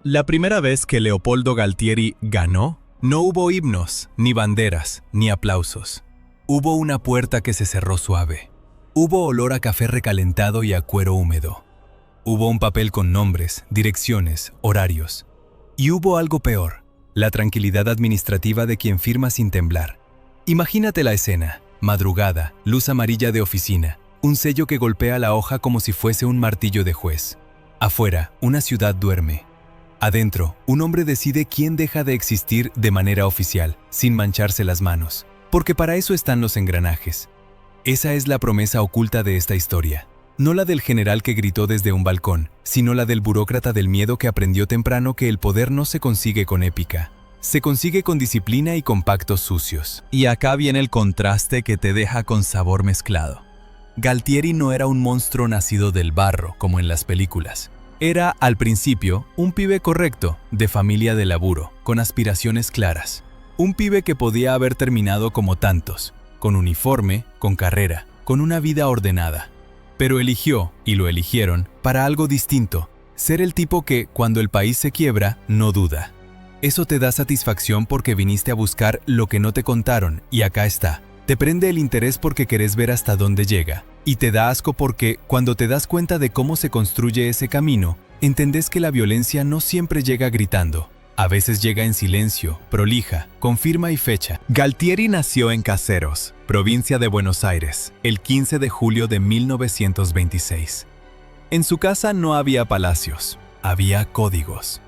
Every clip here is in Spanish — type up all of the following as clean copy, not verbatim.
La primera vez que Leopoldo Galtieri ganó, no hubo himnos, ni banderas, ni aplausos. Hubo una puerta que se cerró suave. Hubo olor a café recalentado y a cuero húmedo. Hubo un papel con nombres, direcciones, horarios. Y hubo algo peor, la tranquilidad administrativa de quien firma sin temblar. Imagínate la escena, madrugada, luz amarilla de oficina, un sello que golpea la hoja como si fuese un martillo de juez. Afuera, una ciudad duerme. Adentro, un hombre decide quién deja de existir de manera oficial, sin mancharse las manos. Porque para eso están los engranajes. Esa es la promesa oculta de esta historia. No la del general que gritó desde un balcón, sino la del burócrata del miedo que aprendió temprano que el poder no se consigue con épica. Se consigue con disciplina y con pactos sucios. Y acá viene el contraste que te deja con sabor mezclado. Galtieri no era un monstruo nacido del barro, como en las películas. Era, al principio, un pibe correcto, de familia de laburo, con aspiraciones claras. Un pibe que podía haber terminado como tantos, con uniforme, con carrera, con una vida ordenada. Pero eligió, y lo eligieron, para algo distinto. Ser el tipo que, cuando el país se quiebra, no duda. Eso te da satisfacción porque viniste a buscar lo que no te contaron, y acá está. Te prende el interés porque querés ver hasta dónde llega. Y te da asco porque, cuando te das cuenta de cómo se construye ese camino, entendés que la violencia no siempre llega gritando. A veces llega en silencio, prolija, con firma y fecha. Galtieri nació en Caseros, provincia de Buenos Aires, el 15 de julio de 1926. En su casa no había palacios, había códigos.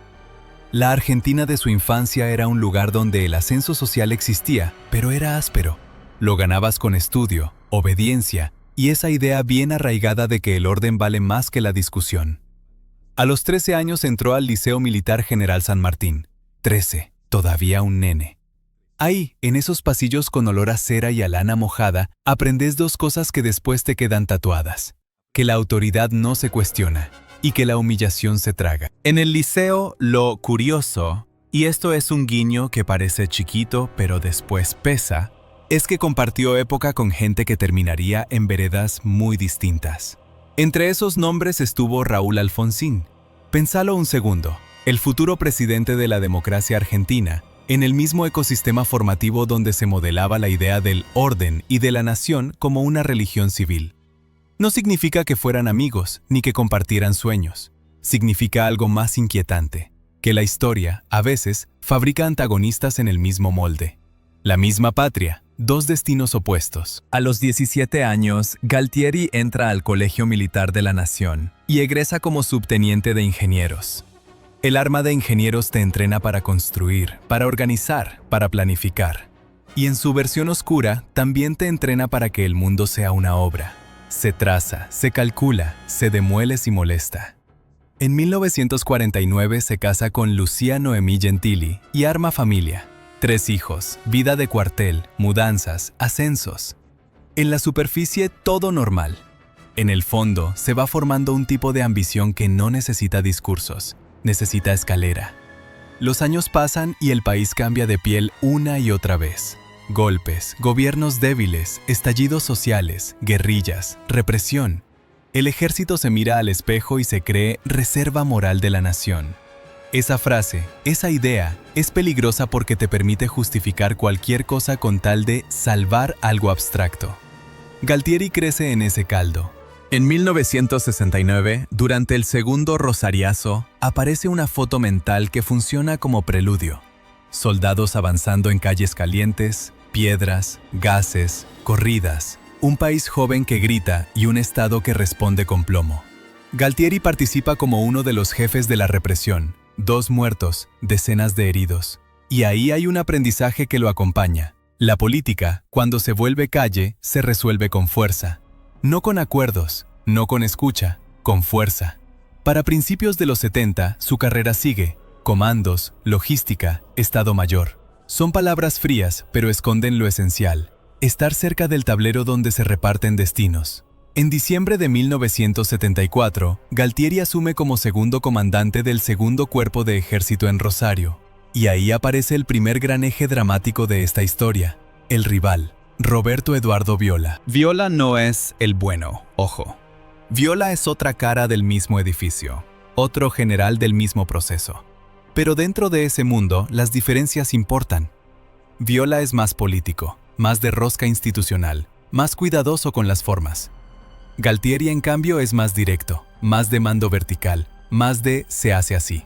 La Argentina de su infancia era un lugar donde el ascenso social existía, pero era áspero. Lo ganabas con estudio, obediencia y esa idea bien arraigada de que el orden vale más que la discusión. A los 13 años entró al Liceo Militar General San Martín. 13, todavía un nene. Ahí, en esos pasillos con olor a cera y a lana mojada, aprendes dos cosas que después te quedan tatuadas. Que la autoridad no se cuestiona y que la humillación se traga. En el liceo, lo curioso, y esto es un guiño que parece chiquito pero después pesa, es que compartió época con gente que terminaría en veredas muy distintas. Entre esos nombres estuvo Raúl Alfonsín. Pensalo un segundo, el futuro presidente de la democracia argentina, en el mismo ecosistema formativo donde se modelaba la idea del orden y de la nación como una religión civil. No significa que fueran amigos, ni que compartieran sueños. Significa algo más inquietante, que la historia, a veces, fabrica antagonistas en el mismo molde. La misma patria, dos destinos opuestos. A los 17 años, Galtieri entra al Colegio Militar de la Nación y egresa como subteniente de ingenieros. El arma de ingenieros te entrena para construir, para organizar, para planificar. Y en su versión oscura, también te entrena para que el mundo sea una obra. Se traza, se calcula, se demuele si molesta. En 1949 se casa con Lucía Noemí Gentili y arma familia. 3 hijos, vida de cuartel, mudanzas, ascensos. En la superficie todo normal. En el fondo se va formando un tipo de ambición que no necesita discursos, necesita escalera. Los años pasan y el país cambia de piel una y otra vez. Golpes, gobiernos débiles, estallidos sociales, guerrillas, represión. El ejército se mira al espejo y se cree reserva moral de la nación. Esa frase, esa idea, es peligrosa porque te permite justificar cualquier cosa con tal de salvar algo abstracto. Galtieri crece en ese caldo. En 1969, durante el segundo Rosariazo, aparece una foto mental que funciona como preludio. Soldados avanzando en calles calientes, piedras, gases, corridas, un país joven que grita y un Estado que responde con plomo. Galtieri participa como uno de los jefes de la represión. 2 muertos, decenas de heridos. Y ahí hay un aprendizaje que lo acompaña. La política, cuando se vuelve calle, se resuelve con fuerza. No con acuerdos, no con escucha, con fuerza. Para principios de los 70, su carrera sigue. Comandos, logística, Estado Mayor. Son palabras frías, pero esconden lo esencial. Estar cerca del tablero donde se reparten destinos. En diciembre de 1974, Galtieri asume como segundo comandante del segundo cuerpo de ejército en Rosario. Y ahí aparece el primer gran eje dramático de esta historia, el rival, Roberto Eduardo Viola. Viola no es el bueno, ojo. Viola es otra cara del mismo edificio, otro general del mismo proceso. Pero dentro de ese mundo, las diferencias importan. Viola es más político, más de rosca institucional, más cuidadoso con las formas. Galtieri, en cambio, es más directo, más de mando vertical, más de se hace así.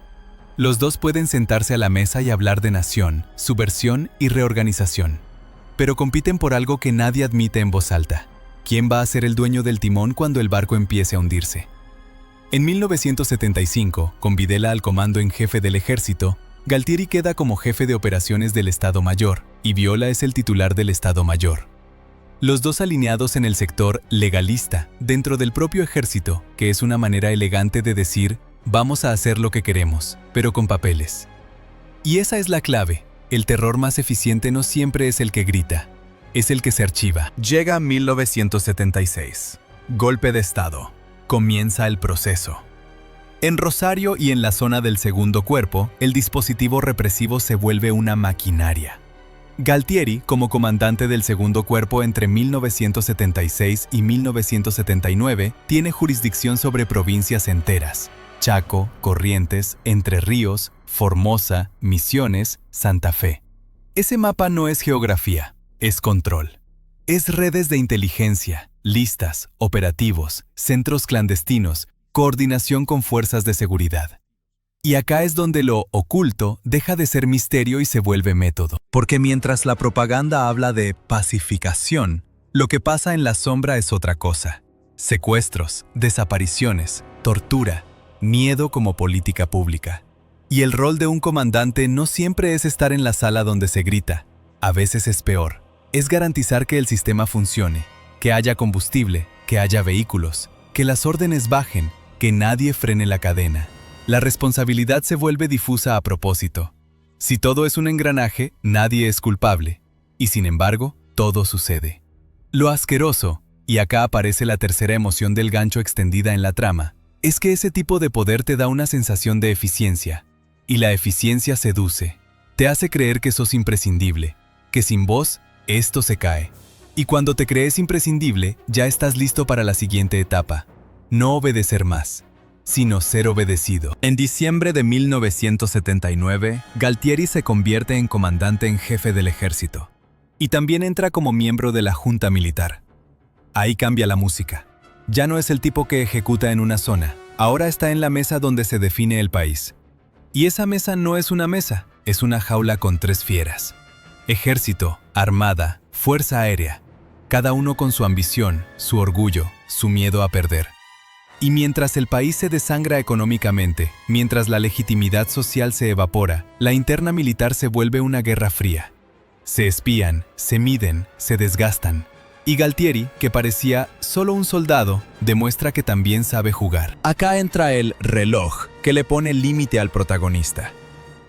Los dos pueden sentarse a la mesa y hablar de nación, subversión y reorganización. Pero compiten por algo que nadie admite en voz alta. ¿Quién va a ser el dueño del timón cuando el barco empiece a hundirse? En 1975, con Videla al comando en jefe del ejército, Galtieri queda como jefe de operaciones del Estado Mayor y Viola es el titular del Estado Mayor. Los dos alineados en el sector legalista, dentro del propio ejército, que es una manera elegante de decir, vamos a hacer lo que queremos, pero con papeles. Y esa es la clave. El terror más eficiente no siempre es el que grita, es el que se archiva. Llega 1976. Golpe de Estado. Comienza el proceso. En Rosario y en la zona del Segundo Cuerpo, el dispositivo represivo se vuelve una maquinaria. Galtieri, como comandante del Segundo Cuerpo entre 1976 y 1979, tiene jurisdicción sobre provincias enteras: Chaco, Corrientes, Entre Ríos, Formosa, Misiones, Santa Fe. Ese mapa no es geografía, es control. Es redes de inteligencia, listas, operativos, centros clandestinos, coordinación con fuerzas de seguridad. Y acá es donde lo oculto deja de ser misterio y se vuelve método. Porque mientras la propaganda habla de pacificación, lo que pasa en la sombra es otra cosa. Secuestros, desapariciones, tortura, miedo como política pública. Y el rol de un comandante no siempre es estar en la sala donde se grita. A veces es peor. Es garantizar que el sistema funcione, que haya combustible, que haya vehículos, que las órdenes bajen, que nadie frene la cadena. La responsabilidad se vuelve difusa a propósito. Si todo es un engranaje, nadie es culpable. Y sin embargo, todo sucede. Lo asqueroso, y acá aparece la tercera emoción del gancho extendida en la trama, es que ese tipo de poder te da una sensación de eficiencia. Y la eficiencia seduce. Te hace creer que sos imprescindible, que sin vos, esto se cae. Y cuando te crees imprescindible, ya estás listo para la siguiente etapa. No obedecer más, sino ser obedecido. En diciembre de 1979, Galtieri se convierte en comandante en jefe del ejército. Y también entra como miembro de la Junta Militar. Ahí cambia la música. Ya no es el tipo que ejecuta en una zona, ahora está en la mesa donde se define el país. Y esa mesa no es una mesa, es una jaula con 3 fieras. Ejército, Armada, Fuerza Aérea, cada uno con su ambición, su orgullo, su miedo a perder. Y mientras el país se desangra económicamente, mientras la legitimidad social se evapora, la interna militar se vuelve una guerra fría. Se espían, se miden, se desgastan. Y Galtieri, que parecía solo un soldado, demuestra que también sabe jugar. Acá entra el reloj, que le pone límite al protagonista.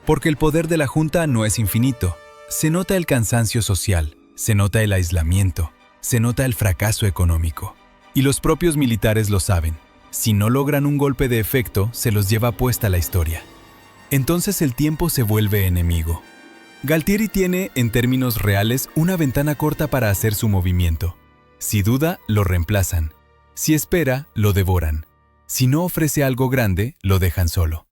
Porque el poder de la Junta no es infinito. Se nota el cansancio social, se nota el aislamiento, se nota el fracaso económico. Y los propios militares lo saben. Si no logran un golpe de efecto, se los lleva puesta la historia. Entonces el tiempo se vuelve enemigo. Galtieri tiene, en términos reales, una ventana corta para hacer su movimiento. Si duda, lo reemplazan. Si espera, lo devoran. Si no ofrece algo grande, lo dejan solo.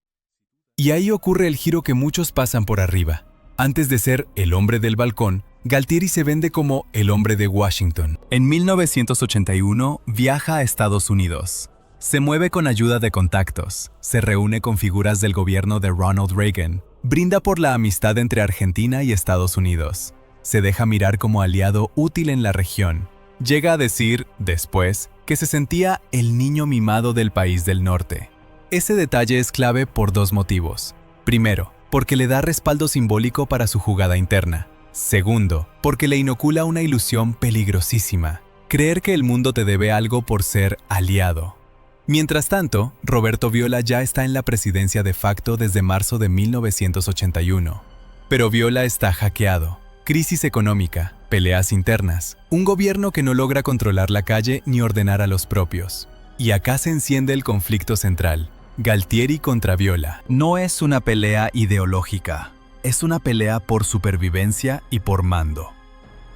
Y ahí ocurre el giro que muchos pasan por arriba. Antes de ser el hombre del balcón, Galtieri se vende como el hombre de Washington. En 1981 viaja a Estados Unidos. Se mueve con ayuda de contactos, se reúne con figuras del gobierno de Ronald Reagan, brinda por la amistad entre Argentina y Estados Unidos. Se deja mirar como aliado útil en la región. Llega a decir, después, que se sentía el niño mimado del país del norte. Ese detalle es clave por 2 motivos. Primero, porque le da respaldo simbólico para su jugada interna. Segundo, porque le inocula una ilusión peligrosísima: creer que el mundo te debe algo por ser aliado. Mientras tanto, Roberto Viola ya está en la presidencia de facto desde marzo de 1981. Pero Viola está hackeado. Crisis económica, peleas internas, un gobierno que no logra controlar la calle ni ordenar a los propios. Y acá se enciende el conflicto central: Galtieri contra Viola. No es una pelea ideológica, es una pelea por supervivencia y por mando.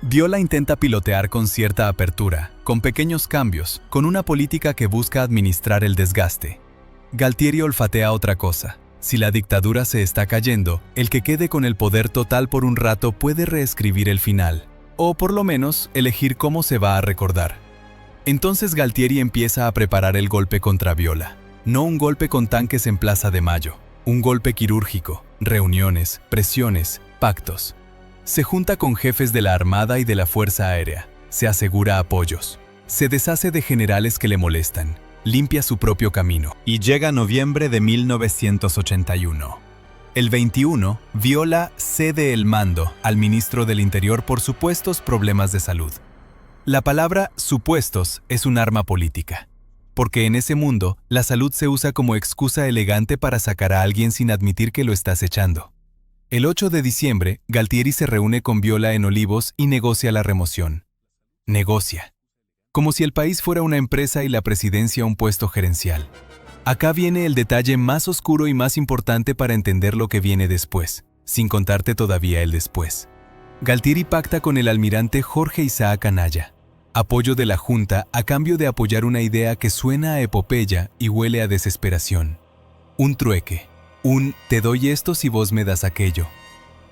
Viola intenta pilotear con cierta apertura, con pequeños cambios, con una política que busca administrar el desgaste. Galtieri olfatea otra cosa: Si la dictadura se está cayendo, el que quede con el poder total por un rato puede reescribir el final, o por lo menos elegir cómo se va a recordar. Entonces Galtieri empieza a preparar el golpe contra Viola. No un golpe con tanques en Plaza de Mayo, un golpe quirúrgico, reuniones, presiones, pactos. Se junta con jefes de la Armada y de la Fuerza Aérea, se asegura apoyos, se deshace de generales que le molestan, limpia su propio camino. Y llega noviembre de 1981. El 21, Viola cede el mando al ministro del Interior por supuestos problemas de salud. La palabra supuestos es un arma política, porque en ese mundo la salud se usa como excusa elegante para sacar a alguien sin admitir que lo estás echando. El 8 de diciembre, Galtieri se reúne con Viola en Olivos y negocia la remoción. Negocia. Como si el país fuera una empresa y la presidencia un puesto gerencial. Acá viene el detalle más oscuro y más importante para entender lo que viene después, sin contarte todavía el después. Galtieri pacta con el almirante Jorge Isaac Anaya. Apoyo de la Junta a cambio de apoyar una idea que suena a epopeya y huele a desesperación. Un trueque. Un te doy esto si vos me das aquello.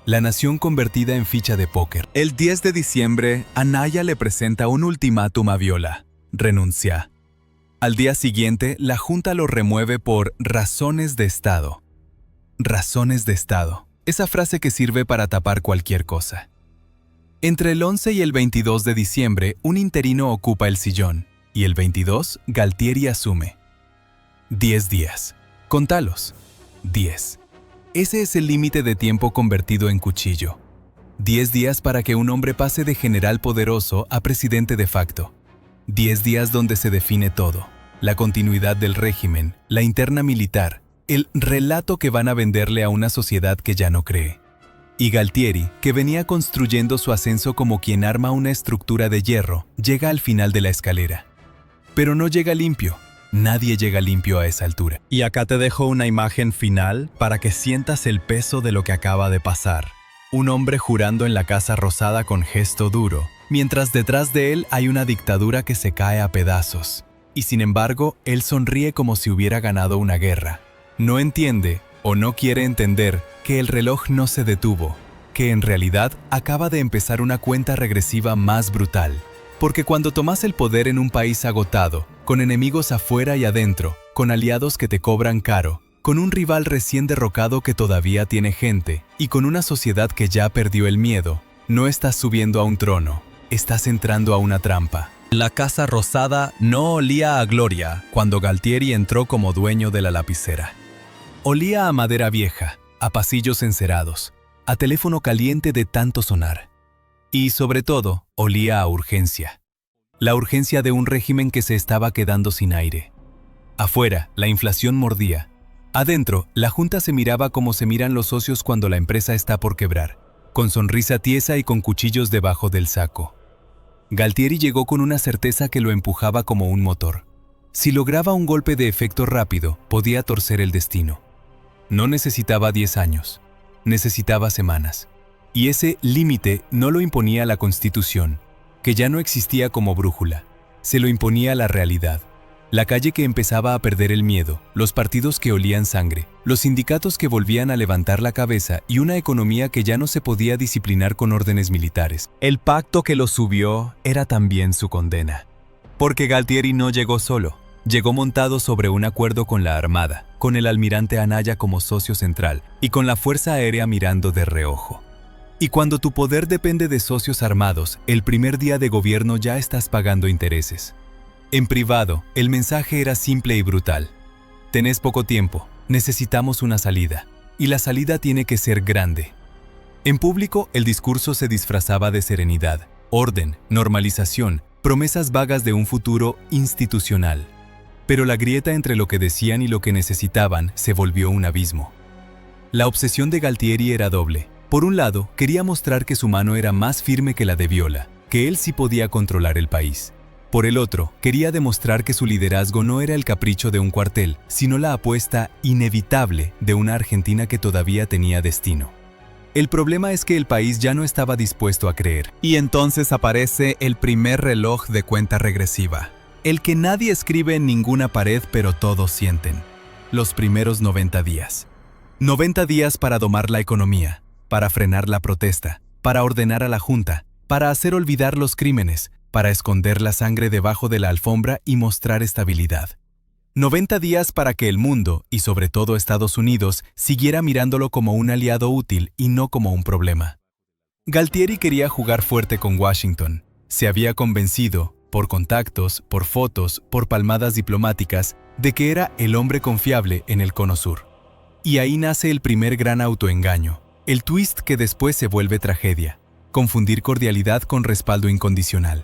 La nación convertida en ficha de póker. El 10 de diciembre, Anaya le presenta un ultimátum a Viola. Renuncia. Al día siguiente, la Junta lo remueve por razones de Estado. Razones de Estado. Esa frase que sirve para tapar cualquier cosa. Entre el 11 y el 22 de diciembre, un interino ocupa el sillón. Y el 22, Galtieri asume. 10 días. Contalos. 10. Ese es el límite de tiempo convertido en cuchillo. 10 días para que un hombre pase de general poderoso a presidente de facto. 10 días donde se define todo. La continuidad del régimen, la interna militar, el relato que van a venderle a una sociedad que ya no cree. Y Galtieri, que venía construyendo su ascenso como quien arma una estructura de hierro, llega al final de la escalera. Pero no llega limpio. Nadie llega limpio a esa altura. Y acá te dejo una imagen final para que sientas el peso de lo que acaba de pasar. Un hombre jurando en la Casa Rosada con gesto duro, mientras detrás de él hay una dictadura que se cae a pedazos. Y sin embargo, él sonríe como si hubiera ganado una guerra. No entiende, o no quiere entender, que el reloj no se detuvo, que en realidad acaba de empezar una cuenta regresiva más brutal. Porque cuando tomas el poder en un país agotado, con enemigos afuera y adentro, con aliados que te cobran caro, con un rival recién derrocado que todavía tiene gente, y con una sociedad que ya perdió el miedo, no estás subiendo a un trono, estás entrando a una trampa. La Casa Rosada no olía a gloria cuando Galtieri entró como dueño de la lapicera. Olía a madera vieja, a pasillos encerados, a teléfono caliente de tanto sonar. Y, sobre todo, olía a urgencia. La urgencia de un régimen que se estaba quedando sin aire. Afuera, la inflación mordía. Adentro, la Junta se miraba como se miran los socios cuando la empresa está por quebrar, con sonrisa tiesa y con cuchillos debajo del saco. Galtieri llegó con una certeza que lo empujaba como un motor. Si lograba un golpe de efecto rápido, podía torcer el destino. No necesitaba 10 años, necesitaba semanas. Y ese límite no lo imponía la Constitución, que ya no existía como brújula. Se lo imponía la realidad. La calle que empezaba a perder el miedo, los partidos que olían sangre, los sindicatos que volvían a levantar la cabeza y una economía que ya no se podía disciplinar con órdenes militares. El pacto que lo subió era también su condena. Porque Galtieri no llegó solo. Llegó montado sobre un acuerdo con la Armada, con el almirante Anaya como socio central y con la Fuerza Aérea mirando de reojo. Y cuando tu poder depende de socios armados, el primer día de gobierno ya estás pagando intereses. En privado, el mensaje era simple y brutal. Tenés poco tiempo, necesitamos una salida, y la salida tiene que ser grande. En público, el discurso se disfrazaba de serenidad, orden, normalización, promesas vagas de un futuro institucional. Pero la grieta entre lo que decían y lo que necesitaban se volvió un abismo. La obsesión de Galtieri era doble. Por un lado, quería mostrar que su mano era más firme que la de Viola, que él sí podía controlar el país. Por el otro, quería demostrar que su liderazgo no era el capricho de un cuartel, sino la apuesta inevitable de una Argentina que todavía tenía destino. El problema es que el país ya no estaba dispuesto a creer. Y entonces aparece el primer reloj de cuenta regresiva. El que nadie escribe en ninguna pared, pero todos sienten. Los primeros 90 días. 90 días para domar la economía, para frenar la protesta, para ordenar a la Junta, para hacer olvidar los crímenes, para esconder la sangre debajo de la alfombra y mostrar estabilidad. 90 días para que el mundo, y sobre todo Estados Unidos, siguiera mirándolo como un aliado útil y no como un problema. Galtieri quería jugar fuerte con Washington. Se había convencido, por contactos, por fotos, por palmadas diplomáticas, de que era el hombre confiable en el Cono Sur. Y ahí nace el primer gran autoengaño, el twist que después se vuelve tragedia: confundir cordialidad con respaldo incondicional.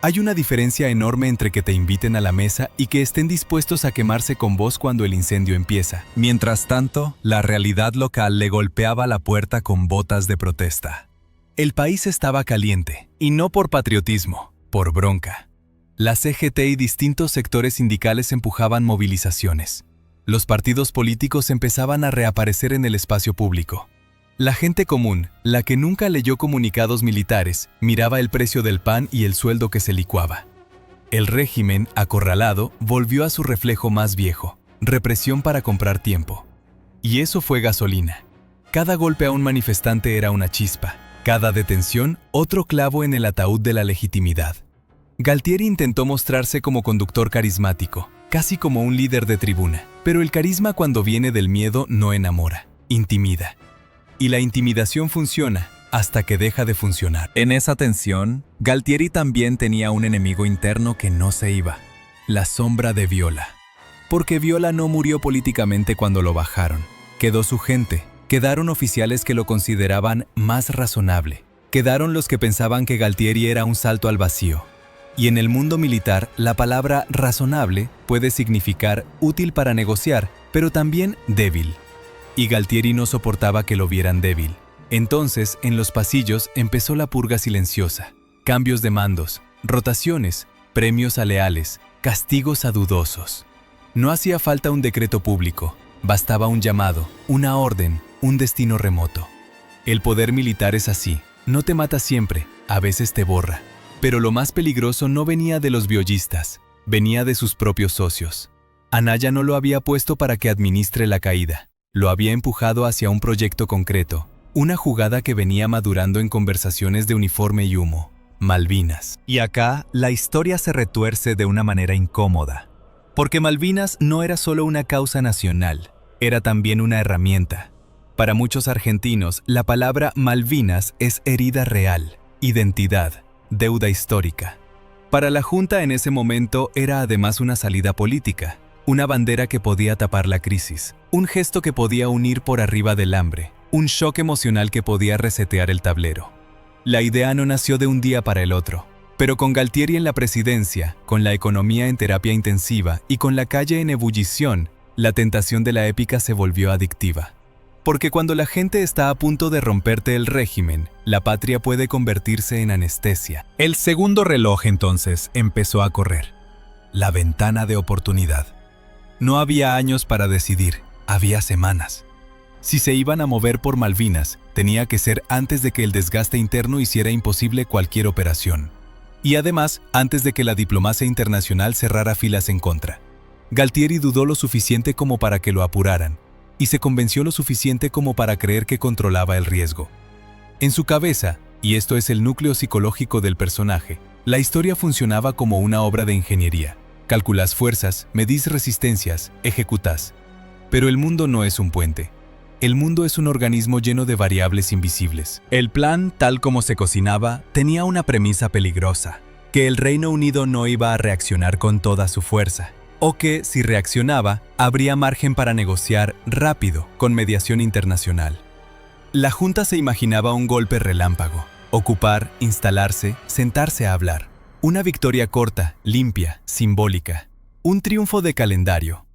Hay una diferencia enorme entre que te inviten a la mesa y que estén dispuestos a quemarse con vos cuando el incendio empieza. Mientras tanto, la realidad local le golpeaba la puerta con botas de protesta. El país estaba caliente, y no por patriotismo, por bronca. La CGT y distintos sectores sindicales empujaban movilizaciones. Los partidos políticos empezaban a reaparecer en el espacio público. La gente común, la que nunca leyó comunicados militares, miraba el precio del pan y el sueldo que se licuaba. El régimen, acorralado, volvió a su reflejo más viejo: represión para comprar tiempo. Y eso fue gasolina. Cada golpe a un manifestante era una chispa, cada detención otro clavo en el ataúd de la legitimidad. Galtieri intentó mostrarse como conductor carismático, casi como un líder de tribuna, pero el carisma cuando viene del miedo no enamora, intimida. Y la intimidación funciona hasta que deja de funcionar. En esa tensión, Galtieri también tenía un enemigo interno que no se iba: la sombra de Viola. Porque Viola no murió políticamente cuando lo bajaron. Quedó su gente, quedaron oficiales que lo consideraban más razonable, quedaron los que pensaban que Galtieri era un salto al vacío. Y en el mundo militar, la palabra razonable puede significar útil para negociar, pero también débil. Y Galtieri no soportaba que lo vieran débil. Entonces, en los pasillos empezó la purga silenciosa: cambios de mandos, rotaciones, premios a leales, castigos a dudosos. No hacía falta un decreto público, bastaba un llamado, una orden, un destino remoto. El poder militar es así: no te mata siempre, a veces te borra. Pero lo más peligroso no venía de los viollistas, venía de sus propios socios. Anaya no lo había puesto para que administre la caída. Lo había empujado hacia un proyecto concreto, una jugada que venía madurando en conversaciones de uniforme y humo: Malvinas. Y acá, la historia se retuerce de una manera incómoda. Porque Malvinas no era solo una causa nacional, era también una herramienta. Para muchos argentinos, la palabra Malvinas es herida real, identidad, deuda histórica. Para la Junta en ese momento era además una salida política, una bandera que podía tapar la crisis, un gesto que podía unir por arriba del hambre, un shock emocional que podía resetear el tablero. La idea no nació de un día para el otro, pero con Galtieri en la presidencia, con la economía en terapia intensiva y con la calle en ebullición, la tentación de la épica se volvió adictiva. Porque cuando la gente está a punto de romperte el régimen, la patria puede convertirse en anestesia. El segundo reloj entonces empezó a correr. La ventana de oportunidad. No había años para decidir, había semanas. Si se iban a mover por Malvinas, tenía que ser antes de que el desgaste interno hiciera imposible cualquier operación. Y además, antes de que la diplomacia internacional cerrara filas en contra. Galtieri dudó lo suficiente como para que lo apuraran, y se convenció lo suficiente como para creer que controlaba el riesgo. En su cabeza, y esto es el núcleo psicológico del personaje, la historia funcionaba como una obra de ingeniería. Calculás fuerzas, medís resistencias, ejecutás. Pero el mundo no es un puente. El mundo es un organismo lleno de variables invisibles. El plan, tal como se cocinaba, tenía una premisa peligrosa: que el Reino Unido no iba a reaccionar con toda su fuerza, o que, si reaccionaba, habría margen para negociar rápido, con mediación internacional. La Junta se imaginaba un golpe relámpago: ocupar, instalarse, sentarse a hablar. Una victoria corta, limpia, simbólica. Un triunfo de calendario.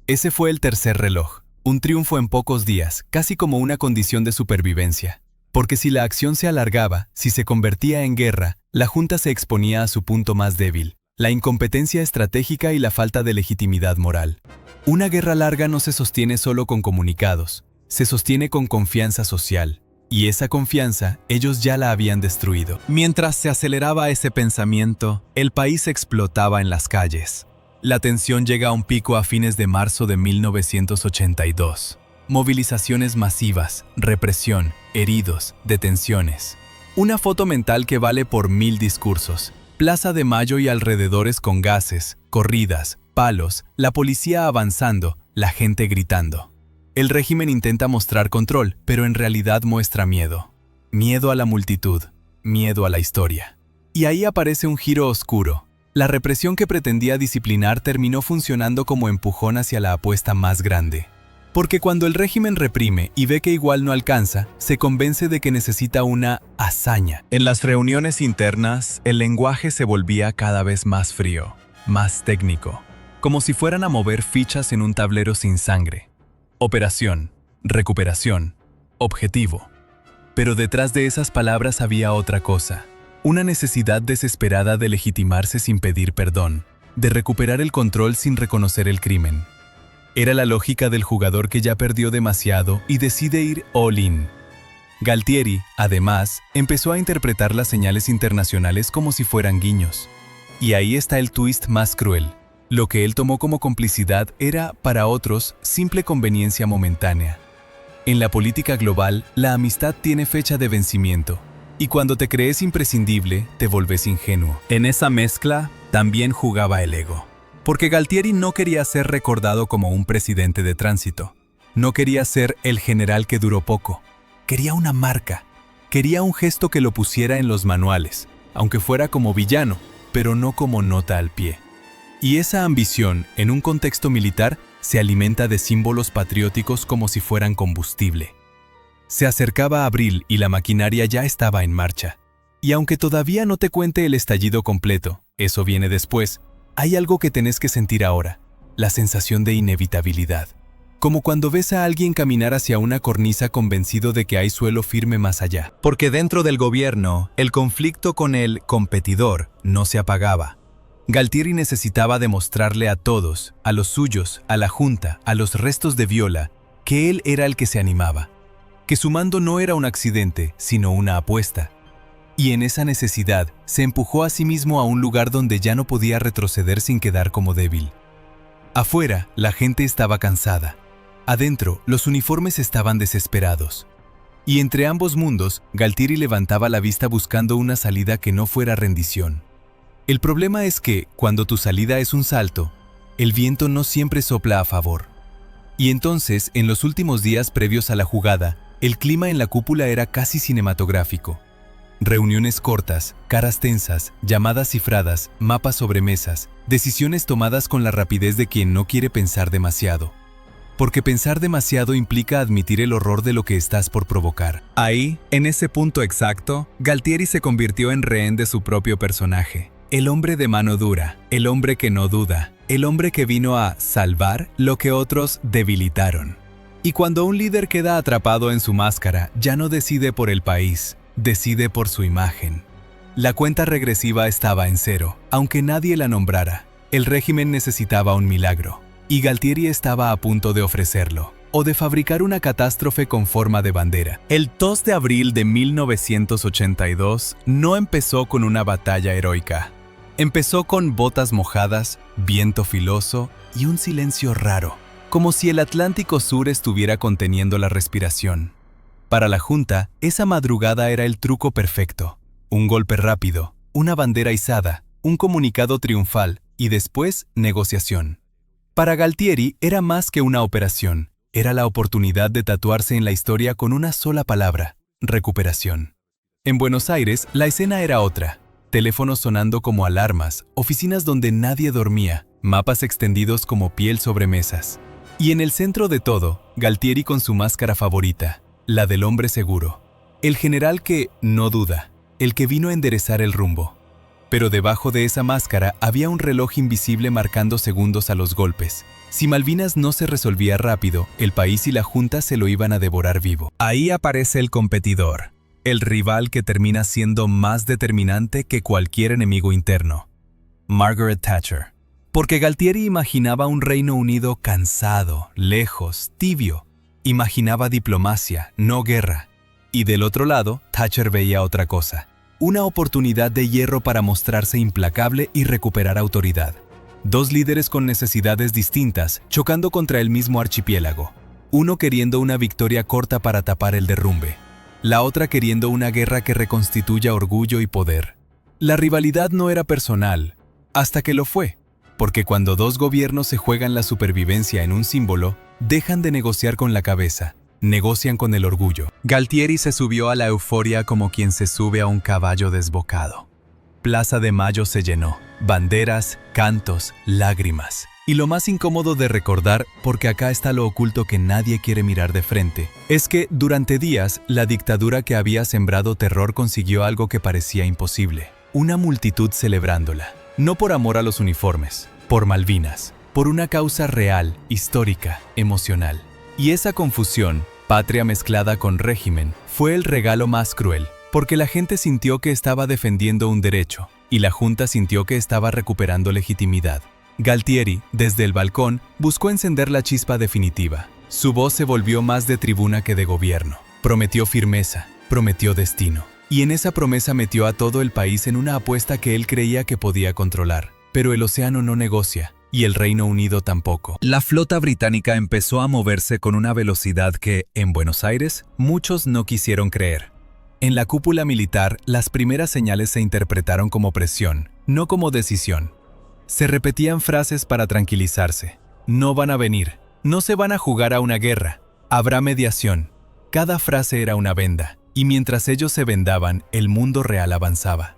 Ese fue el tercer reloj. Un triunfo en pocos días, casi como una condición de supervivencia. Porque si la acción se alargaba, si se convertía en guerra, la Junta se exponía a su punto más débil: la incompetencia estratégica y la falta de legitimidad moral. Una guerra larga no se sostiene solo con comunicados, se sostiene con confianza social. Y esa confianza, ellos ya la habían destruido. Mientras se aceleraba ese pensamiento, el país explotaba en las calles. La tensión llega a un pico a fines de marzo de 1982. movilizaciones masivas, represión, heridos, detenciones. Una foto mental que vale por 1000 discursos. Plaza de Mayo y alrededores con gases, corridas, palos, la policía avanzando, la gente gritando. El régimen intenta mostrar control, pero en realidad muestra miedo. Miedo a la multitud, miedo a la historia. Y ahí aparece un giro oscuro. La represión que pretendía disciplinar terminó funcionando como empujón hacia la apuesta más grande. Porque cuando el régimen reprime y ve que igual no alcanza, se convence de que necesita una hazaña. En las reuniones internas, el lenguaje se volvía cada vez más frío, más técnico, como si fueran a mover fichas en un tablero sin sangre. Operación, recuperación, objetivo. Pero detrás de esas palabras había otra cosa, una necesidad desesperada de legitimarse sin pedir perdón, de recuperar el control sin reconocer el crimen. Era la lógica del jugador que ya perdió demasiado y decide ir all in. Galtieri, además, empezó a interpretar las señales internacionales como si fueran guiños. Y ahí está el twist más cruel. Lo que él tomó como complicidad era, para otros, simple conveniencia momentánea. En la política global, la amistad tiene fecha de vencimiento. Y cuando te crees imprescindible, te volves ingenuo. En esa mezcla, también jugaba el ego. Porque Galtieri no quería ser recordado como un presidente de tránsito. No quería ser el general que duró poco. Quería una marca. Quería un gesto que lo pusiera en los manuales, aunque fuera como villano, pero no como nota al pie. Y esa ambición, en un contexto militar, se alimenta de símbolos patrióticos como si fueran combustible. Se acercaba abril y la maquinaria ya estaba en marcha. Y aunque todavía no te cuente el estallido completo, eso viene después, hay algo que tenés que sentir ahora, la sensación de inevitabilidad. Como cuando ves a alguien caminar hacia una cornisa convencido de que hay suelo firme más allá. Porque dentro del gobierno, el conflicto con el competidor no se apagaba. Galtieri necesitaba demostrarle a todos, a los suyos, a la Junta, a los restos de Viola, que él era el que se animaba. Que su mando no era un accidente, sino una apuesta. Y en esa necesidad, se empujó a sí mismo a un lugar donde ya no podía retroceder sin quedar como débil. Afuera, la gente estaba cansada. Adentro, los uniformes estaban desesperados. Y entre ambos mundos, Galtieri levantaba la vista buscando una salida que no fuera rendición. El problema es que, cuando tu salida es un salto, el viento no siempre sopla a favor. Y entonces, en los últimos días previos a la jugada, el clima en la cúpula era casi cinematográfico. Reuniones cortas, caras tensas, llamadas cifradas, mapas sobre mesas, decisiones tomadas con la rapidez de quien no quiere pensar demasiado. Porque pensar demasiado implica admitir el horror de lo que estás por provocar. Ahí, en ese punto exacto, Galtieri se convirtió en rehén de su propio personaje. El hombre de mano dura, el hombre que no duda, el hombre que vino a salvar lo que otros debilitaron. Y cuando un líder queda atrapado en su máscara, ya no decide por el país, decide por su imagen. La cuenta regresiva estaba en cero, aunque nadie la nombrara. El régimen necesitaba un milagro, y Galtieri estaba a punto de ofrecerlo, o de fabricar una catástrofe con forma de bandera. El 2 de abril de 1982 no empezó con una batalla heroica. Empezó con botas mojadas, viento filoso y un silencio raro, como si el Atlántico Sur estuviera conteniendo la respiración. Para la Junta, esa madrugada era el truco perfecto. Un golpe rápido, una bandera izada, un comunicado triunfal y después negociación. Para Galtieri era más que una operación, era la oportunidad de tatuarse en la historia con una sola palabra: recuperación. En Buenos Aires, la escena era otra. Teléfonos sonando como alarmas, oficinas donde nadie dormía, mapas extendidos como piel sobre mesas. Y en el centro de todo, Galtieri con su máscara favorita, la del hombre seguro. El general que no duda, el que vino a enderezar el rumbo. Pero debajo de esa máscara había un reloj invisible marcando segundos a los golpes. Si Malvinas no se resolvía rápido, el país y la Junta se lo iban a devorar vivo. Ahí aparece el competidor, el rival que termina siendo más determinante que cualquier enemigo interno: Margaret Thatcher. Porque Galtieri imaginaba un Reino Unido cansado, lejos, tibio. Imaginaba diplomacia, no guerra. Y del otro lado, Thatcher veía otra cosa: una oportunidad de hierro para mostrarse implacable y recuperar autoridad. Dos líderes con necesidades distintas, chocando contra el mismo archipiélago. uno queriendo una victoria corta para tapar el derrumbe, la otra queriendo una guerra que reconstituya orgullo y poder. La rivalidad no era personal, hasta que lo fue, porque cuando dos gobiernos se juegan la supervivencia en un símbolo, dejan de negociar con la cabeza, negocian con el orgullo. Galtieri se subió a la euforia como quien se sube a un caballo desbocado. Plaza de Mayo se llenó, banderas, cantos, lágrimas. Y lo más incómodo de recordar, porque acá está lo oculto que nadie quiere mirar de frente, es que durante días la dictadura que había sembrado terror consiguió algo que parecía imposible, una multitud celebrándola. No por amor a los uniformes, por Malvinas, por una causa real, histórica, emocional. Y esa confusión, patria mezclada con régimen, fue el regalo más cruel, porque la gente sintió que estaba defendiendo un derecho, y la Junta sintió que estaba recuperando legitimidad. Galtieri, desde el balcón, buscó encender la chispa definitiva. Su voz se volvió más de tribuna que de gobierno. Prometió firmeza, prometió destino. Y en esa promesa metió a todo el país en una apuesta que él creía que podía controlar. Pero el océano no negocia, y el Reino Unido tampoco. La flota británica empezó a moverse con una velocidad que, en Buenos Aires, muchos no quisieron creer. En la cúpula militar, las primeras señales se interpretaron como presión, no como decisión. Se repetían frases para tranquilizarse. No van a venir, no se van a jugar a una guerra, habrá mediación. Cada frase era una venda. Y mientras ellos se vendaban, el mundo real avanzaba.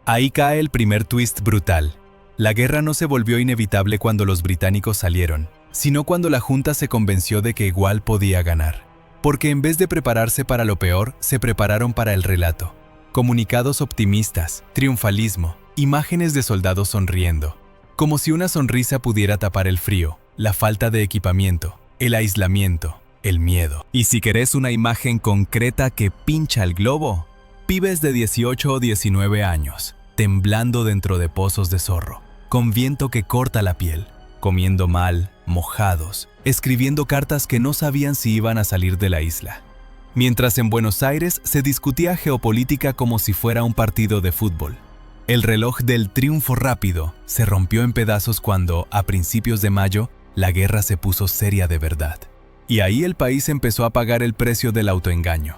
Ahí cae el primer twist brutal. La guerra no se volvió inevitable cuando los británicos salieron, sino cuando la Junta se convenció de que igual podía ganar. Porque en vez de prepararse para lo peor, se prepararon para el relato. Comunicados optimistas, triunfalismo, imágenes de soldados sonriendo. Como si una sonrisa pudiera tapar el frío, la falta de equipamiento, el aislamiento, el miedo. Y si querés una imagen concreta que pincha el globo, pibes de 18 o 19 años, temblando dentro de pozos de zorro, con viento que corta la piel, comiendo mal, mojados, escribiendo cartas que no sabían si iban a salir de la isla. Mientras en Buenos Aires se discutía geopolítica como si fuera un partido de fútbol. El reloj del triunfo rápido se rompió en pedazos cuando, a principios de mayo, la guerra se puso seria de verdad. Y ahí el país empezó a pagar el precio del autoengaño.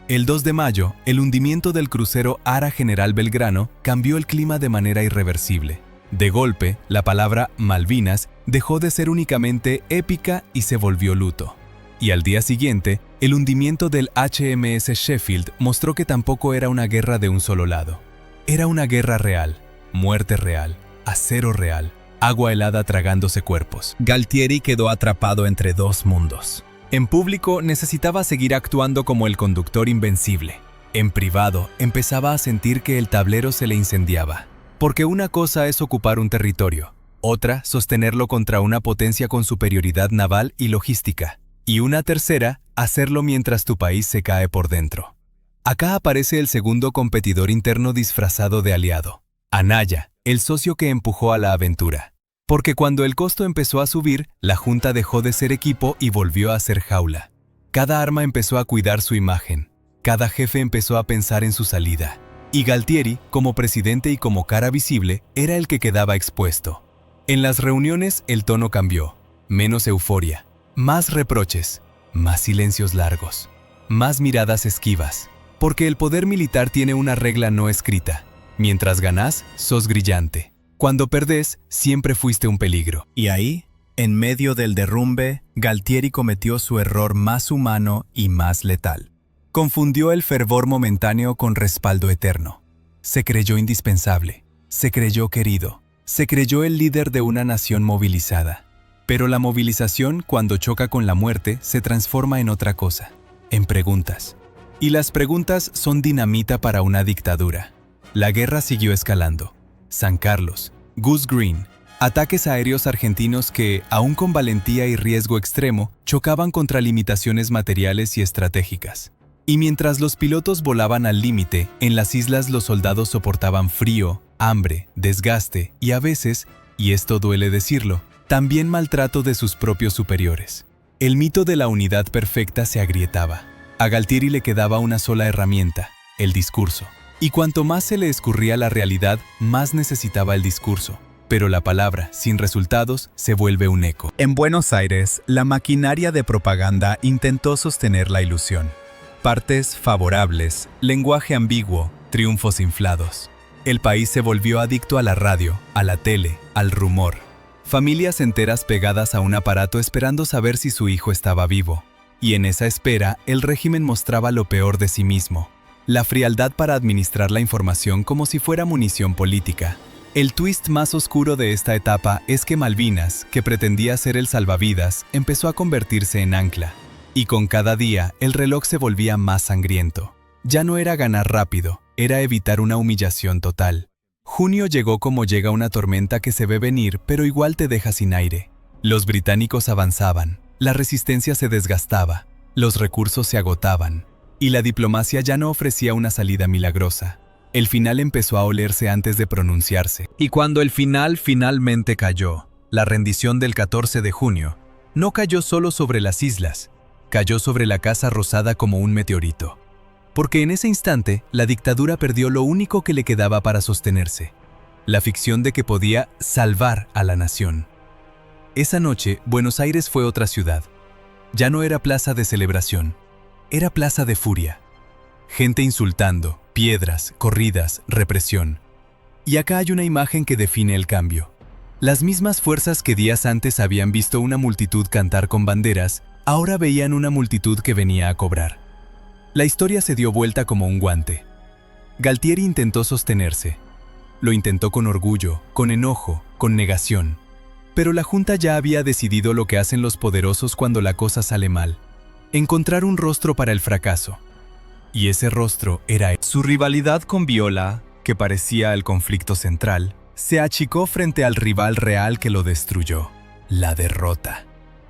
El 2 de mayo, el hundimiento del crucero Ara General Belgrano cambió el clima de manera irreversible. De golpe, la palabra Malvinas dejó de ser únicamente épica y se volvió luto. Y al día siguiente, el hundimiento del HMS Sheffield mostró que tampoco era una guerra de un solo lado. Era una guerra real, muerte real, acero real, agua helada tragándose cuerpos. Galtieri quedó atrapado entre dos mundos. En público necesitaba seguir actuando como el conductor invencible. En privado empezaba a sentir que el tablero se le incendiaba. Porque una cosa es ocupar un territorio, otra sostenerlo contra una potencia con superioridad naval y logística, y una tercera, hacerlo mientras tu país se cae por dentro. Acá aparece el segundo competidor interno disfrazado de aliado, Anaya, el socio que empujó a la aventura. Porque cuando el costo empezó a subir, la Junta dejó de ser equipo y volvió a ser jaula. Cada arma empezó a cuidar su imagen, cada jefe empezó a pensar en su salida. Y Galtieri, como presidente y como cara visible, era el que quedaba expuesto. En las reuniones el tono cambió, menos euforia, más reproches, más silencios largos, más miradas esquivas. Porque el poder militar tiene una regla no escrita. Mientras ganás, sos brillante. Cuando perdés, siempre fuiste un peligro. Y ahí, en medio del derrumbe, Galtieri cometió su error más humano y más letal. Confundió el fervor momentáneo con respaldo eterno. Se creyó indispensable, se creyó querido, se creyó el líder de una nación movilizada. Pero la movilización, cuando choca con la muerte, se transforma en otra cosa, en preguntas. Y las preguntas son dinamita para una dictadura. La guerra siguió escalando. San Carlos, Goose Green, ataques aéreos argentinos que, aún con valentía y riesgo extremo, chocaban contra limitaciones materiales y estratégicas. Y mientras los pilotos volaban al límite, en las islas los soldados soportaban frío, hambre, desgaste y a veces, y esto duele decirlo, también maltrato de sus propios superiores. El mito de la unidad perfecta se agrietaba. A Galtieri le quedaba una sola herramienta, el discurso. Y cuanto más se le escurría la realidad, más necesitaba el discurso. Pero la palabra, sin resultados, se vuelve un eco. En Buenos Aires, la maquinaria de propaganda intentó sostener la ilusión. Partes favorables, lenguaje ambiguo, triunfos inflados. El país se volvió adicto a la radio, a la tele, al rumor. Familias enteras pegadas a un aparato esperando saber si su hijo estaba vivo. Y en esa espera, el régimen mostraba lo peor de sí mismo. La frialdad para administrar la información como si fuera munición política. El twist más oscuro de esta etapa es que Malvinas, que pretendía ser el salvavidas, empezó a convertirse en ancla. Y con cada día, el reloj se volvía más sangriento. Ya no era ganar rápido, era evitar una humillación total. Junio llegó como llega una tormenta que se ve venir, pero igual te deja sin aire. Los británicos avanzaban, la resistencia se desgastaba, los recursos se agotaban, y la diplomacia ya no ofrecía una salida milagrosa. El final empezó a olerse antes de pronunciarse. Y cuando el final finalmente cayó, la rendición del 14 de junio, no cayó solo sobre las islas, cayó sobre la Casa Rosada como un meteorito. Porque en ese instante, la dictadura perdió lo único que le quedaba para sostenerse, la ficción de que podía salvar a la nación. Esa noche, Buenos Aires fue otra ciudad. Ya no era plaza de celebración, era plaza de furia. Gente insultando, piedras, corridas, represión. Y acá hay una imagen que define el cambio. Las mismas fuerzas que días antes habían visto una multitud cantar con banderas, ahora veían una multitud que venía a cobrar. La historia se dio vuelta como un guante. Galtieri intentó sostenerse. Lo intentó con orgullo, con enojo, con negación. Pero la Junta ya había decidido lo que hacen los poderosos cuando la cosa sale mal: encontrar un rostro para el fracaso. Y ese rostro era él. Su rivalidad con Viola, que parecía el conflicto central, se achicó frente al rival real que lo destruyó: la derrota.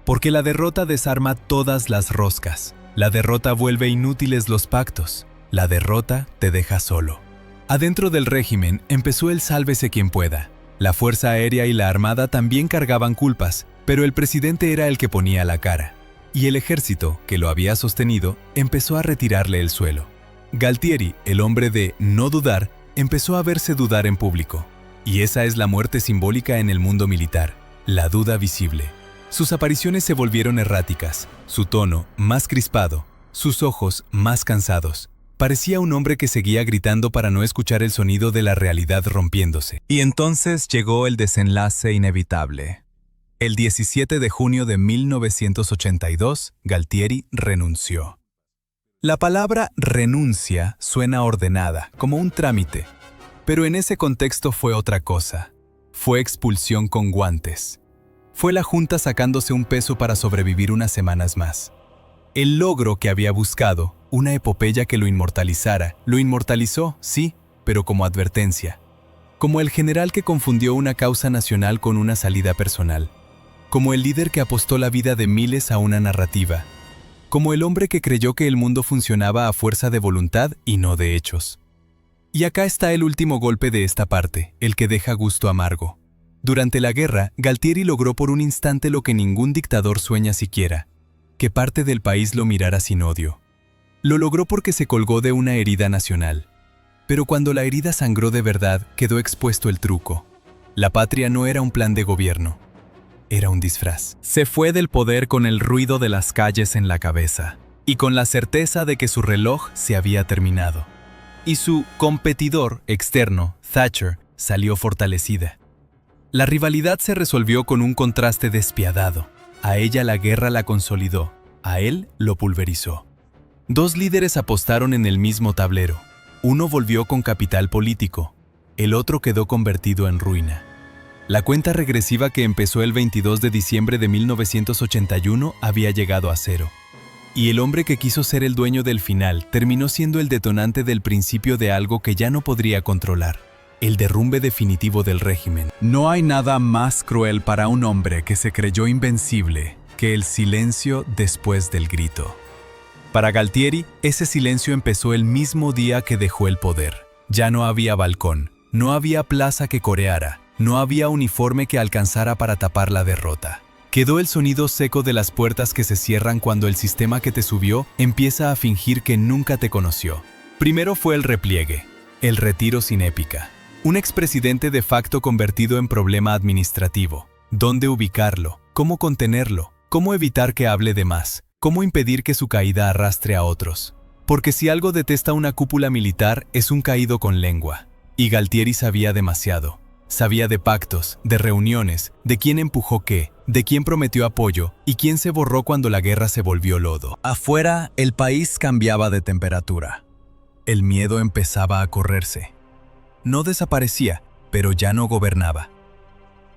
Porque la derrota desarma todas las roscas. La derrota vuelve inútiles los pactos. La derrota te deja solo. Adentro del régimen empezó el sálvese quien pueda. La Fuerza Aérea y la Armada también cargaban culpas, pero el presidente era el que ponía la cara. Y el ejército, que lo había sostenido, empezó a retirarle el suelo. Galtieri, el hombre de no dudar, empezó a verse dudar en público. Y esa es la muerte simbólica en el mundo militar, la duda visible. Sus apariciones se volvieron erráticas, su tono más crispado, sus ojos más cansados. Parecía un hombre que seguía gritando para no escuchar el sonido de la realidad rompiéndose. Y entonces llegó el desenlace inevitable. El 17 de junio de 1982, Galtieri renunció. La palabra renuncia suena ordenada, como un trámite, pero en ese contexto fue otra cosa. Fue expulsión con guantes. Fue la Junta sacándose un peso para sobrevivir unas semanas más. El logro que había buscado, una epopeya que lo inmortalizara, lo inmortalizó, sí, pero como advertencia. Como el general que confundió una causa nacional con una salida personal. Como el líder que apostó la vida de miles a una narrativa. Como el hombre que creyó que el mundo funcionaba a fuerza de voluntad y no de hechos. Y acá está el último golpe de esta parte, el que deja gusto amargo. Durante la guerra, Galtieri logró por un instante lo que ningún dictador sueña siquiera: que parte del país lo mirara sin odio. Lo logró porque se colgó de una herida nacional. Pero cuando la herida sangró de verdad, quedó expuesto el truco. La patria no era un plan de gobierno. Era un disfraz. Se fue del poder con el ruido de las calles en la cabeza y con la certeza de que su reloj se había terminado. Y su competidor externo, Thatcher, salió fortalecida. La rivalidad se resolvió con un contraste despiadado. A ella la guerra la consolidó, a él lo pulverizó. Dos líderes apostaron en el mismo tablero. Uno volvió con capital político, el otro quedó convertido en ruina. La cuenta regresiva que empezó el 22 de diciembre de 1981 había llegado a cero. Y el hombre que quiso ser el dueño del final terminó siendo el detonante del principio de algo que ya no podría controlar: el derrumbe definitivo del régimen. No hay nada más cruel para un hombre que se creyó invencible que el silencio después del grito. Para Galtieri, ese silencio empezó el mismo día que dejó el poder. Ya no había balcón, no había plaza que coreara, no había uniforme que alcanzara para tapar la derrota. Quedó el sonido seco de las puertas que se cierran cuando el sistema que te subió empieza a fingir que nunca te conoció. Primero fue el repliegue, el retiro sin épica. Un expresidente de facto convertido en problema administrativo. ¿Dónde ubicarlo? ¿Cómo contenerlo? ¿Cómo evitar que hable de más? ¿Cómo impedir que su caída arrastre a otros? Porque si algo detesta una cúpula militar es un caído con lengua. Y Galtieri sabía demasiado. Sabía de pactos, de reuniones, de quién empujó qué, de quién prometió apoyo y quién se borró cuando la guerra se volvió lodo. Afuera, el país cambiaba de temperatura. El miedo empezaba a correrse. No desaparecía, pero ya no gobernaba.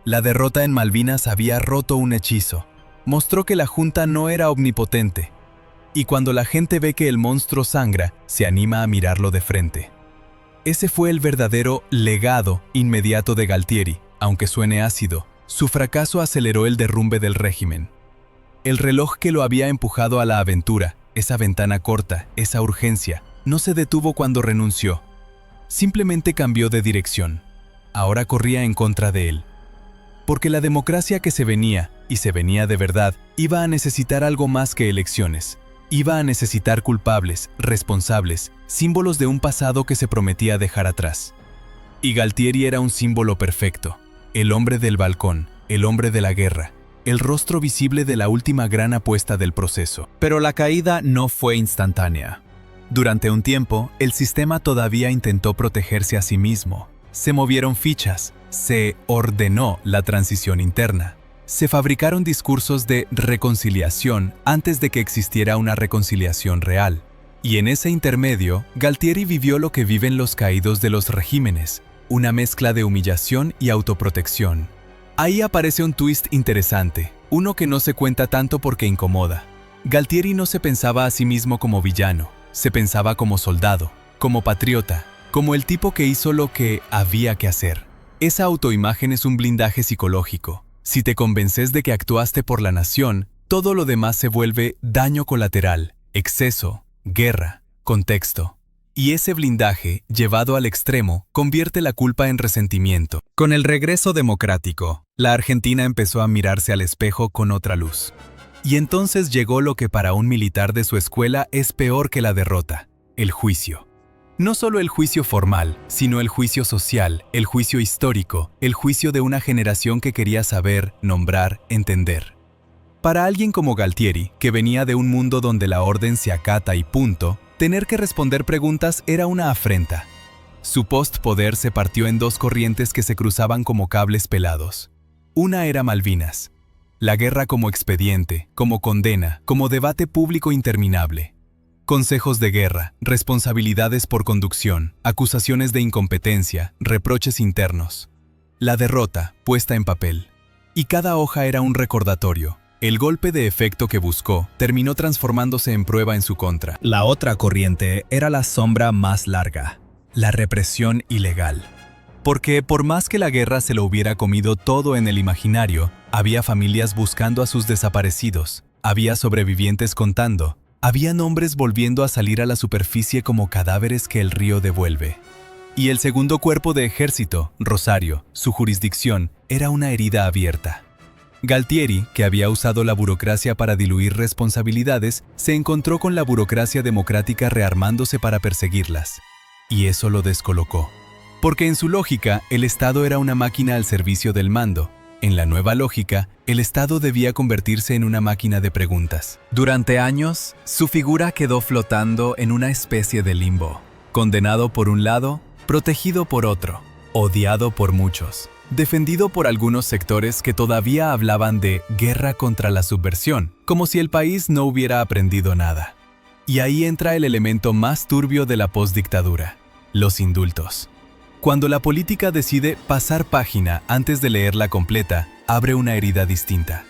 La derrota en Malvinas había roto un hechizo. Mostró que la Junta no era omnipotente. Y cuando la gente ve que el monstruo sangra, se anima a mirarlo de frente. Ese fue el verdadero legado inmediato de Galtieri, aunque suene ácido. Su fracaso aceleró el derrumbe del régimen. El reloj que lo había empujado a la aventura, esa ventana corta, esa urgencia, no se detuvo cuando renunció. Simplemente cambió de dirección. Ahora corría en contra de él. Porque la democracia que se venía, y se venía de verdad, iba a necesitar algo más que elecciones. Iba a necesitar culpables, responsables, símbolos de un pasado que se prometía dejar atrás. Y Galtieri era un símbolo perfecto. El hombre del balcón, el hombre de la guerra, el rostro visible de la última gran apuesta del proceso. Pero la caída no fue instantánea. Durante un tiempo, el sistema todavía intentó protegerse a sí mismo. Se movieron fichas, se ordenó la transición interna. Se fabricaron discursos de reconciliación antes de que existiera una reconciliación real. Y en ese intermedio, Galtieri vivió lo que viven los caídos de los regímenes, una mezcla de humillación y autoprotección. Ahí aparece un twist interesante, uno que no se cuenta tanto porque incomoda. Galtieri no se pensaba a sí mismo como villano, se pensaba como soldado, como patriota, como el tipo que hizo lo que había que hacer. Esa autoimagen es un blindaje psicológico. Si te convences de que actuaste por la nación, todo lo demás se vuelve daño colateral, exceso, guerra, contexto. Y ese blindaje, llevado al extremo, convierte la culpa en resentimiento. Con el regreso democrático, la Argentina empezó a mirarse al espejo con otra luz. Y entonces llegó lo que para un militar de su escuela es peor que la derrota: el juicio. No solo el juicio formal, sino el juicio social, el juicio histórico, el juicio de una generación que quería saber, nombrar, entender. Para alguien como Galtieri, que venía de un mundo donde la orden se acata y punto, tener que responder preguntas era una afrenta. Su post-poder se partió en dos corrientes que se cruzaban como cables pelados. Una era Malvinas. La guerra como expediente, como condena, como debate público interminable. Consejos de guerra, responsabilidades por conducción, acusaciones de incompetencia, reproches internos. La derrota, puesta en papel. Y cada hoja era un recordatorio. El golpe de efecto que buscó terminó transformándose en prueba en su contra. La otra corriente era la sombra más larga, la represión ilegal. Porque por más que la guerra se lo hubiera comido todo en el imaginario, había familias buscando a sus desaparecidos, había sobrevivientes contando, había nombres volviendo a salir a la superficie como cadáveres que el río devuelve. Y el segundo cuerpo de ejército, Rosario, su jurisdicción, era una herida abierta. Galtieri, que había usado la burocracia para diluir responsabilidades, se encontró con la burocracia democrática rearmándose para perseguirlas. Y eso lo descolocó. Porque en su lógica, el Estado era una máquina al servicio del mando. En la nueva lógica, el Estado debía convertirse en una máquina de preguntas. Durante años, su figura quedó flotando en una especie de limbo. Condenado por un lado, protegido por otro, odiado por muchos, defendido por algunos sectores que todavía hablaban de guerra contra la subversión, como si el país no hubiera aprendido nada. Y ahí entra el elemento más turbio de la postdictadura: los indultos. Cuando la política decide pasar página antes de leerla completa, abre una herida distinta.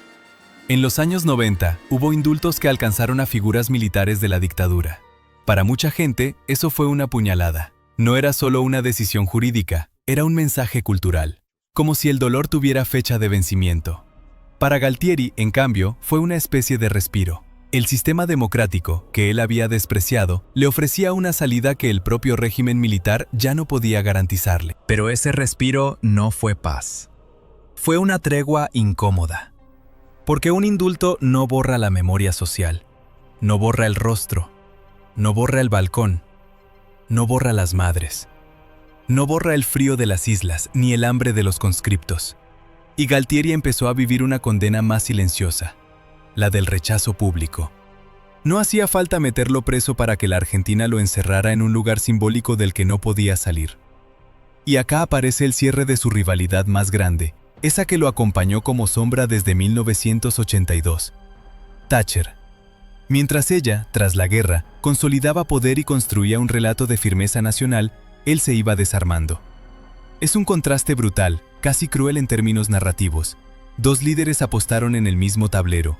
En los años 90, hubo indultos que alcanzaron a figuras militares de la dictadura. Para mucha gente, eso fue una puñalada. No era solo una decisión jurídica, era un mensaje cultural, como si el dolor tuviera fecha de vencimiento. Para Galtieri, en cambio, fue una especie de respiro. El sistema democrático, que él había despreciado, le ofrecía una salida que el propio régimen militar ya no podía garantizarle. Pero ese respiro no fue paz. Fue una tregua incómoda. Porque un indulto no borra la memoria social, no borra el rostro, no borra el balcón, no borra las madres. no borra el frío de las islas ni el hambre de los conscriptos. Y Galtieri empezó a vivir una condena más silenciosa, la del rechazo público. No hacía falta meterlo preso para que la Argentina lo encerrara en un lugar simbólico del que no podía salir. Y acá aparece el cierre de su rivalidad más grande, esa que lo acompañó como sombra desde 1982. Thatcher. Mientras ella, tras la guerra, consolidaba poder y construía un relato de firmeza nacional, él se iba desarmando. Es un contraste brutal, casi cruel en términos narrativos. Dos líderes apostaron en el mismo tablero.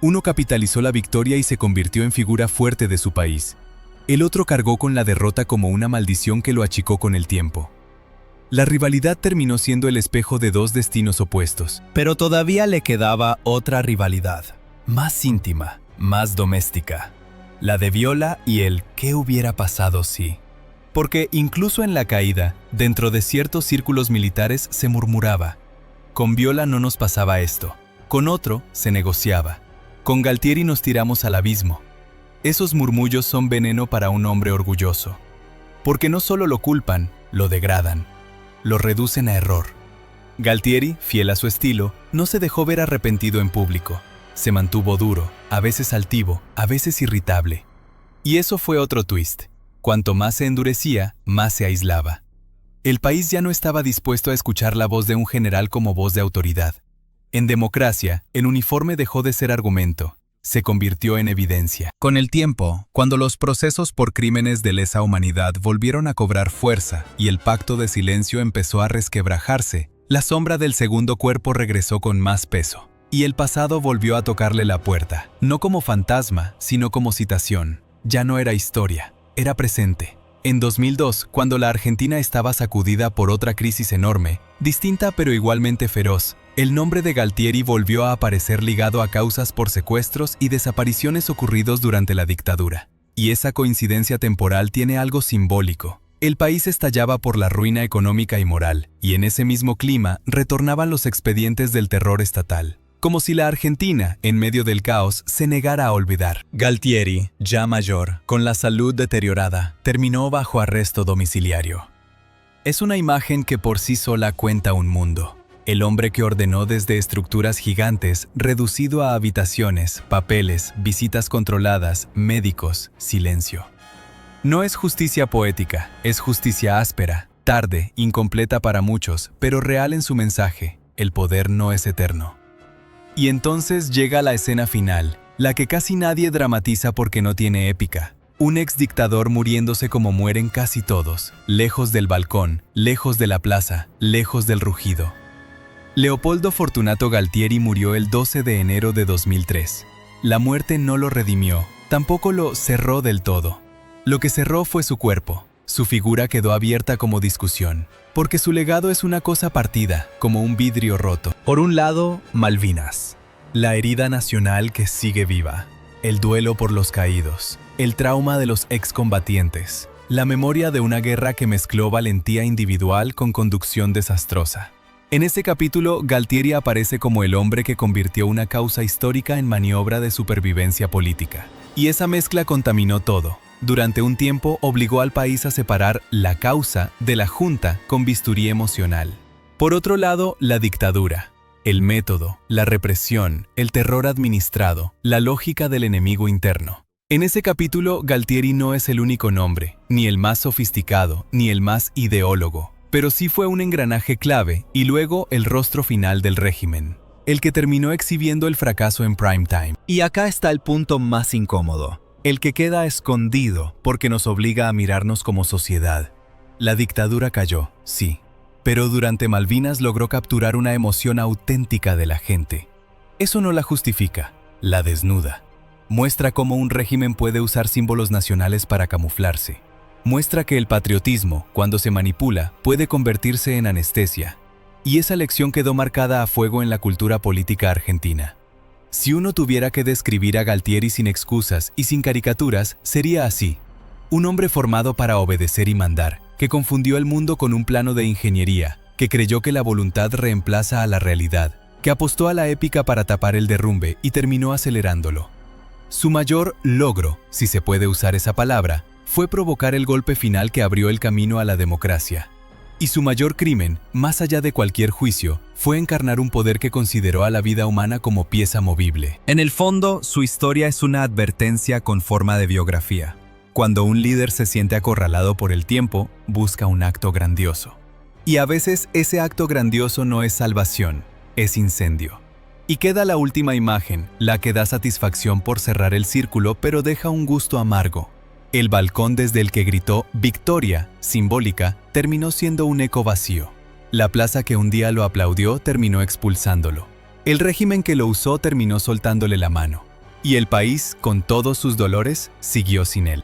Uno capitalizó la victoria y se convirtió en figura fuerte de su país. El otro cargó con la derrota como una maldición que lo achicó con el tiempo. La rivalidad terminó siendo el espejo de dos destinos opuestos. Pero todavía le quedaba otra rivalidad, más íntima, más doméstica. La de Viola y el ¿qué hubiera pasado si? Porque incluso en la caída, dentro de ciertos círculos militares se murmuraba: con Viola no nos pasaba esto, con otro se negociaba. Con Galtieri nos tiramos al abismo. Esos murmullos son veneno para un hombre orgulloso. Porque no solo lo culpan, lo degradan. Lo reducen a error. Galtieri, fiel a su estilo, no se dejó ver arrepentido en público. Se mantuvo duro, a veces altivo, a veces irritable. Y eso fue otro twist. Cuanto más se endurecía, más se aislaba. El país ya no estaba dispuesto a escuchar la voz de un general como voz de autoridad. En democracia, el uniforme dejó de ser argumento, se convirtió en evidencia. Con el tiempo, cuando los procesos por crímenes de lesa humanidad volvieron a cobrar fuerza y el pacto de silencio empezó a resquebrajarse, la sombra del segundo cuerpo regresó con más peso. Y el pasado volvió a tocarle la puerta, no como fantasma, sino como citación. Ya no era historia, era presente. En 2002, cuando la Argentina estaba sacudida por otra crisis enorme, distinta pero igualmente feroz, el nombre de Galtieri volvió a aparecer ligado a causas por secuestros y desapariciones ocurridos durante la dictadura. Y esa coincidencia temporal tiene algo simbólico. El país estallaba por la ruina económica y moral, y en ese mismo clima retornaban los expedientes del terror estatal. Como si la Argentina, en medio del caos, se negara a olvidar. Galtieri, ya mayor, con la salud deteriorada, terminó bajo arresto domiciliario. Es una imagen que por sí sola cuenta un mundo. El hombre que ordenó desde estructuras gigantes, reducido a habitaciones, papeles, visitas controladas, médicos, silencio. No es justicia poética, es justicia áspera, tarde, incompleta para muchos, pero real en su mensaje. El poder no es eterno. Y entonces llega la escena final, la que casi nadie dramatiza porque no tiene épica. Un exdictador muriéndose como mueren casi todos, lejos del balcón, lejos de la plaza, lejos del rugido. Leopoldo Fortunato Galtieri murió el 12 de enero de 2003. La muerte no lo redimió, tampoco lo cerró del todo. Lo que cerró fue su cuerpo. Su figura quedó abierta como discusión, porque su legado es una cosa partida, como un vidrio roto. Por un lado, Malvinas, la herida nacional que sigue viva, el duelo por los caídos, el trauma de los excombatientes, la memoria de una guerra que mezcló valentía individual con conducción desastrosa. En ese capítulo, Galtieri aparece como el hombre que convirtió una causa histórica en maniobra de supervivencia política. Y esa mezcla contaminó todo. Durante un tiempo obligó al país a separar la causa de la junta con bisturí emocional. Por otro lado, la dictadura, el método, la represión, el terror administrado, la lógica del enemigo interno. En ese capítulo, Galtieri no es el único nombre, ni el más sofisticado, ni el más ideólogo. Pero sí fue un engranaje clave y luego el rostro final del régimen, el que terminó exhibiendo el fracaso en prime time. Y acá está el punto más incómodo, el que queda escondido porque nos obliga a mirarnos como sociedad. La dictadura cayó, sí, pero durante Malvinas logró capturar una emoción auténtica de la gente. Eso no la justifica, la desnuda. Muestra cómo un régimen puede usar símbolos nacionales para camuflarse. Muestra que el patriotismo, cuando se manipula, puede convertirse en anestesia. Y esa lección quedó marcada a fuego en la cultura política argentina. Si uno tuviera que describir a Galtieri sin excusas y sin caricaturas, sería así. Un hombre formado para obedecer y mandar, que confundió el mundo con un plano de ingeniería, que creyó que la voluntad reemplaza a la realidad, que apostó a la épica para tapar el derrumbe y terminó acelerándolo. Su mayor logro, si se puede usar esa palabra, fue provocar el golpe final que abrió el camino a la democracia. Y su mayor crimen, más allá de cualquier juicio, fue encarnar un poder que consideró a la vida humana como pieza movible. En el fondo, su historia es una advertencia con forma de biografía. Cuando un líder se siente acorralado por el tiempo, busca un acto grandioso. Y a veces ese acto grandioso no es salvación, es incendio. Y queda la última imagen, la que da satisfacción por cerrar el círculo, pero deja un gusto amargo. El balcón desde el que gritó «Victoria», simbólica, terminó siendo un eco vacío. La plaza que un día lo aplaudió terminó expulsándolo. El régimen que lo usó terminó soltándole la mano. Y el país, con todos sus dolores, siguió sin él.